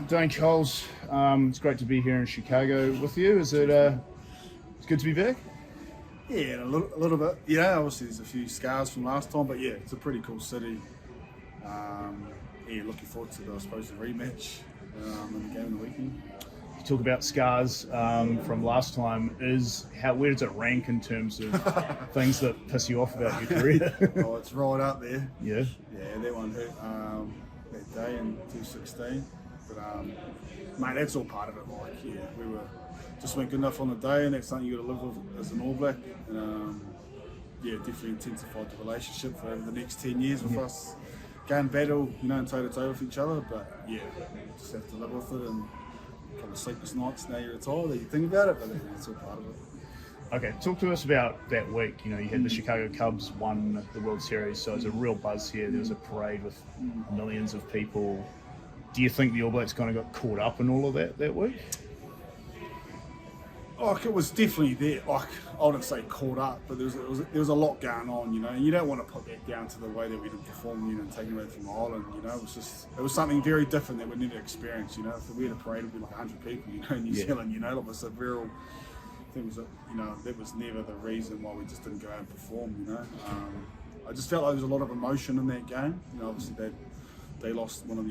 Dane Coles, it's great to be here in Chicago with you. It's good to be back? Yeah, a little bit. Yeah, obviously there's a few scars from last time, but yeah, it's a pretty cool city. Yeah, looking forward to, I suppose, the rematch in the game of the weekend. You talk about scars from last time. Where does it rank in terms of things that piss you off about your career? Oh, it's right up there. Yeah. Yeah, that one hurt that day in 2016. But mate, that's all part of it. Like, yeah, we just weren't good enough on the day, and that's something you got to live with as an All Black. And yeah, definitely intensified the relationship for over the next 10 years with us. Go and battle, and toe to toe with each other. But yeah, just have to live with it, and a couple of sleepless nights now you're retired that you think about it, but it's all part of it. Okay, talk to us about that week. You had the Chicago Cubs won the World Series, so it was a real buzz here. There was a parade with millions of people. Do you think the All Blacks kind of got caught up in all of that week? Like, it was definitely there. Like, I wouldn't say caught up, but there was a lot going on, and you don't want to put that down to the way that we did perform, and taking away from Ireland, it was something very different that we needed to experience, If we had a parade, it'd be like 100 people, in New Zealand, it was a real thing. That was never the reason why we just didn't go out and perform, I just felt like there was a lot of emotion in that game. Obviously they lost one of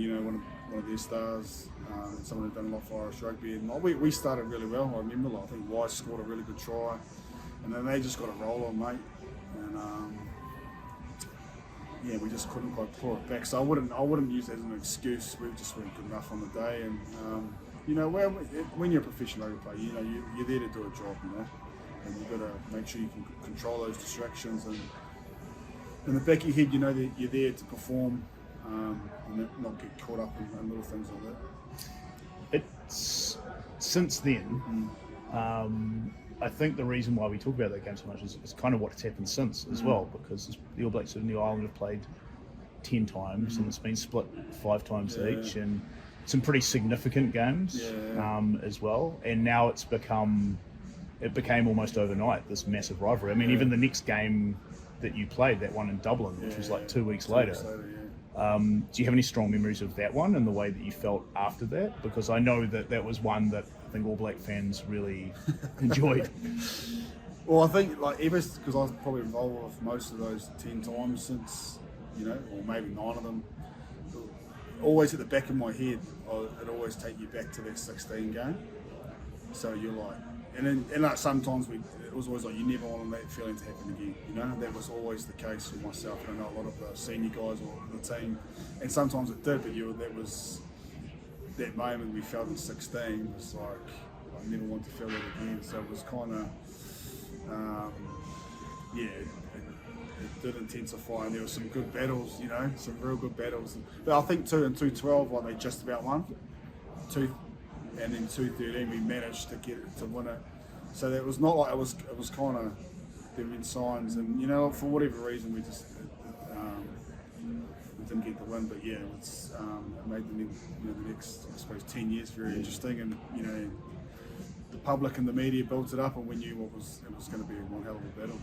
their stars, someone who'd done a lot for Irish rugby, and we started really well. I remember, I think Weiss scored a really good try, and then they just got a roll on, mate, and yeah, we just couldn't quite claw it back. So I wouldn't use that as an excuse. We just weren't good enough on the day, and when you're a professional rugby player, you're there to do a job, and you've got to make sure you can control those distractions, and in the back of your head, that you're there to perform. And not get caught up in little things like that. It's since then. I think the reason why we talk about that game so much is kind of what's happened since as well, because the All Blacks of New Ireland have played 10 times and it's been split 5 times each, and some pretty significant games as well. And now it became almost overnight this massive rivalry. I mean, even the next game that you played, that one in Dublin, which was like 2 weeks later. Do you have any strong memories of that one and the way that you felt after that? Because I know that was one that I think All Black fans really enjoyed. Well, I think because I was probably involved with most of those 10 times since, or maybe 9 of them. Always at the back of my head, it'd always take you back to that 16 game. So you're like, and sometimes it was always like you never wanted that feeling to happen again. That was always the case for myself. I know a lot of the senior guys or the team, and sometimes it did. But that was that moment we felt in 16 was like I never want to feel that again. So it was kind of it did intensify, and there were some good battles. Some real good battles. But I think in 212, they just about won. And then 213 we managed to get it to win it. So that was not like it was kind of there been signs, and for whatever reason we just we didn't get the win. But yeah, it made the next, I suppose, 10 years very interesting, and the public and the media built it up, and we knew it was going to be one hell of a battle.